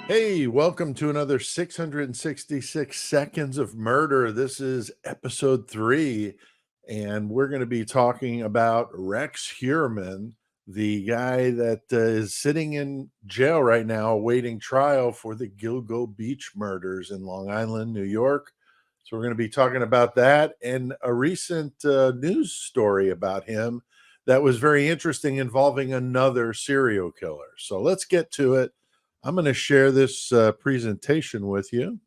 Hey, welcome to another 666 Seconds of Murder. This is episode 3, and we're going to be talking about Rex Heuermann, the guy that is sitting in jail right now awaiting trial for the Gilgo Beach Murders in Long Island, New York. So, we're going to be talking about that and a recent news story about him that was very interesting involving another serial killer. So, let's get to it. I'm going to share this presentation with you.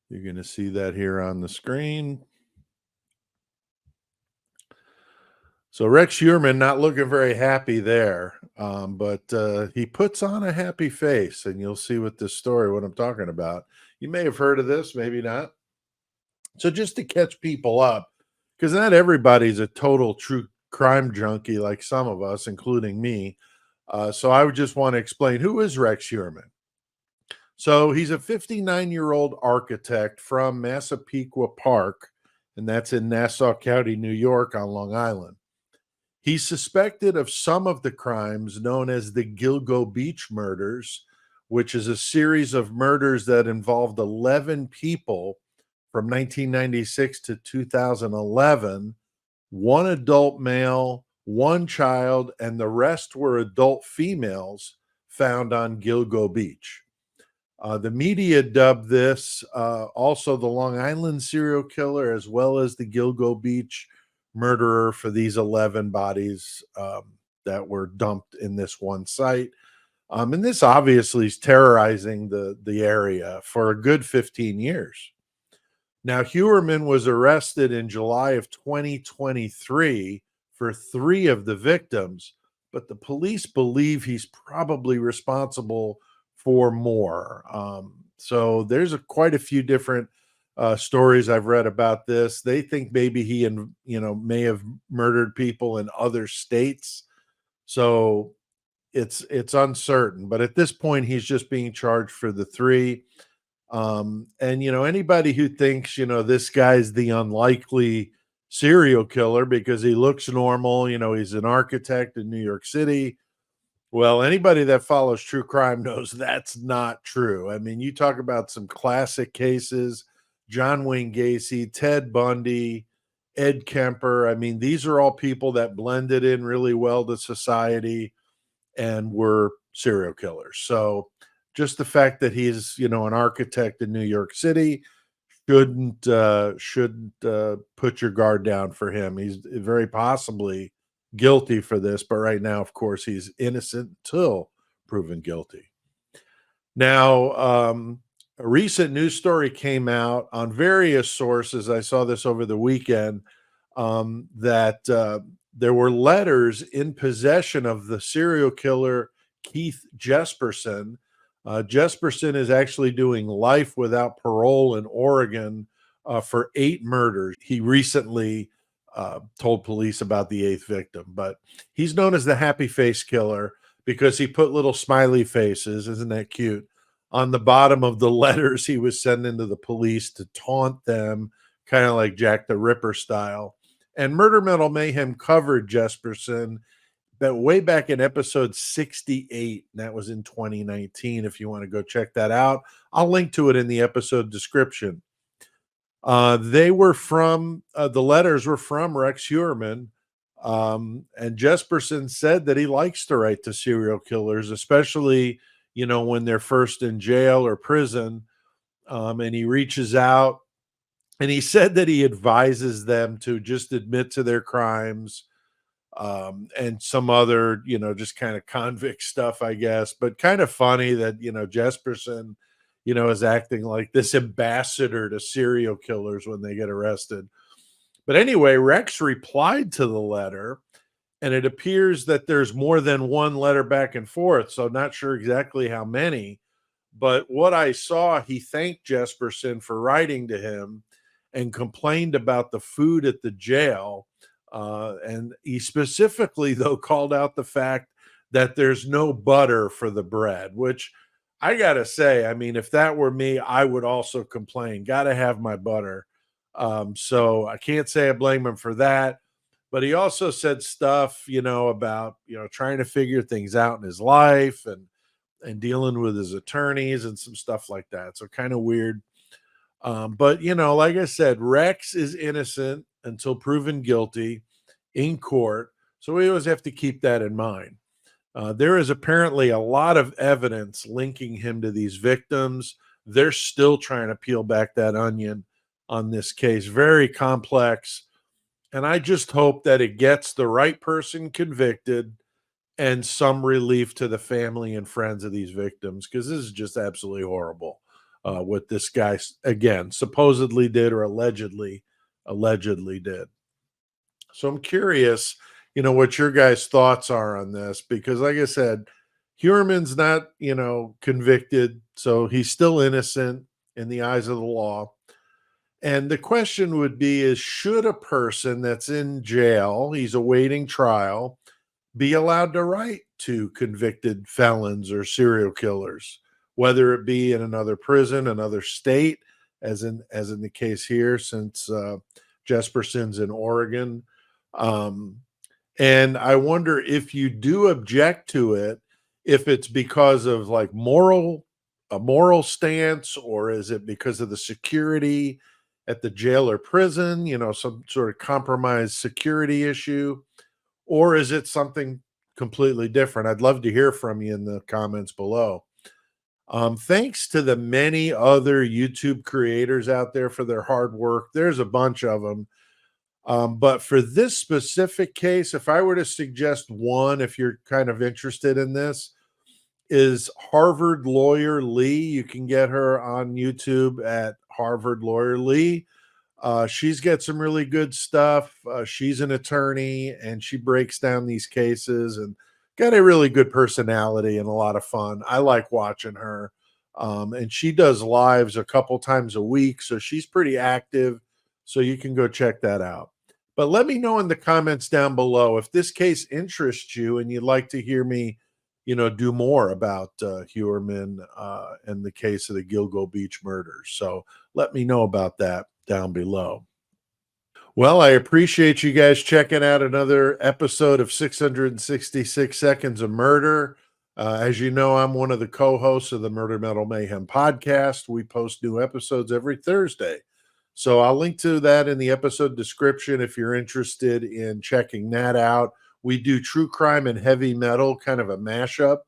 You're going to see that here on the screen. So Rex Heuermann not looking very happy there, but he puts on a happy face, and you'll see with this story what I'm talking about. You may have heard of this, maybe not. So just to catch people up, because not everybody's a total true crime junkie like some of us, including me. So I would just want to explain, who is Rex Heuermann? So he's a 59-year-old architect from Massapequa Park, and that's in Nassau County, New York, on Long Island. He's suspected of some of the crimes known as the Gilgo Beach Murders, which is a series of murders that involved 11 people from 1996 to 2011, one adult male, one child, and the rest were adult females found on Gilgo Beach. The media dubbed this also the Long Island serial killer, as well as the Gilgo Beach murderer, for these 11 bodies that were dumped in this one site. And this obviously is terrorizing the area for a good 15 years. Now, Heuermann was arrested in July of 2023 for 3 of the victims, but the police believe he's probably responsible for more. So there's quite a few different stories I've read about this. They think maybe he may have murdered people in other states. So it's uncertain, but at this point he's just being charged for the 3. And anybody who thinks this guy's the unlikely serial killer because he looks normal, he's an architect in New York City. Well, anybody that follows true crime knows that's not true. I mean, you talk about some classic cases: John Wayne Gacy, Ted Bundy, Ed Kemper. I mean, these are all people that blended in really well to society and were serial killers. So just the fact that he's, an architect in New York City shouldn't put your guard down for him. He's very possibly guilty for this, but right now, of course, he's innocent until proven guilty. Now, a recent news story came out on various sources. I saw this over the weekend, that there were letters in possession of the serial killer Keith Jesperson. Jesperson is actually doing life without parole in Oregon for 8 murders. He recently told police about the 8th victim, but he's known as the happy face killer because he put little smiley faces, isn't that cute, on the bottom of the letters he was sending to the police to taunt them, kind of like Jack the Ripper style. And Murder Metal Mayhem covered Jesperson, but way back in episode 68, and that was in 2019. If you want to go check that out, I'll link to it in the episode description. They were from the letters were from Rex Heuermann, and Jesperson said that he likes to write to serial killers, especially when they're first in jail or prison, and he reaches out. And he said that he advises them to just admit to their crimes, and some other, just kind of convict stuff, I guess. But kind of funny that, Jesperson, is acting like this ambassador to serial killers when they get arrested. But anyway, Rex replied to the letter, and it appears that there's more than one letter back and forth. So not sure exactly how many. But what I saw, he thanked Jesperson for writing to him and complained about the food at the jail. And he specifically, though, called out the fact that there's no butter for the bread, which I got to say, I mean, if that were me, I would also complain. Got to have my butter. So I can't say I blame him for that. But he also said stuff, about, trying to figure things out in his life and and dealing with his attorneys and some stuff like that. So kind of weird. But like I said, Rex is innocent until proven guilty in court. So we always have to keep that in mind. There is apparently a lot of evidence linking him to these victims. They're still trying to peel back that onion on this case. Very complex. And I just hope that it gets the right person convicted and some relief to the family and friends of these victims, because this is just absolutely horrible what this guy, again, supposedly did or allegedly did. So I'm curious, what your guys' thoughts are on this, because like I said, Heuermann's not, convicted, so he's still innocent in the eyes of the law. And the question would be is, should a person that's in jail, he's awaiting trial, be allowed to write to convicted felons or serial killers, whether it be in another prison, another state, as in the case here, since Jesperson's in Oregon. Um, and I wonder if you do object to it, if it's because of like a moral stance, or is it because of the security at the jail or prison, some sort of compromised security issue, or is it something completely different? I'd love to hear from you in the comments below. Thanks to the many other YouTube creators out there for their hard work. There's a bunch of them. But for this specific case, if I were to suggest one, if you're kind of interested in this, is Harvard Lawyer Lee. You can get her on YouTube at Harvard Lawyer Lee. She's got some really good stuff. She's an attorney and she breaks down these cases and got a really good personality and a lot of fun. I like watching her. And she does lives a couple times a week, so she's pretty active. So you can go check that out. But let me know in the comments down below if this case interests you and you'd like to hear me, do more about Heuermann and the case of the Gilgo Beach murders. So let me know about that down below. Well, I appreciate you guys checking out another episode of 666 Seconds of Murder. As you know, I'm one of the co-hosts of the Murder Metal Mayhem podcast. We post new episodes every Thursday. So I'll link to that in the episode description if you're interested in checking that out. We do true crime and heavy metal, kind of a mashup.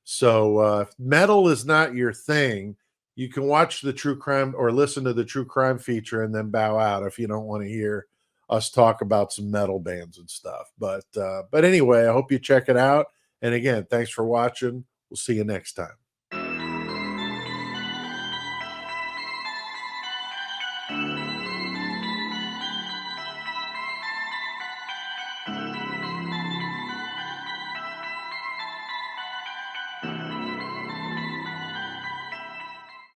So if metal is not your thing, you can watch the true crime or listen to the true crime feature and then bow out if you don't want to hear us talk about some metal bands and stuff. But anyway, I hope you check it out. And again, thanks for watching. We'll see you next time.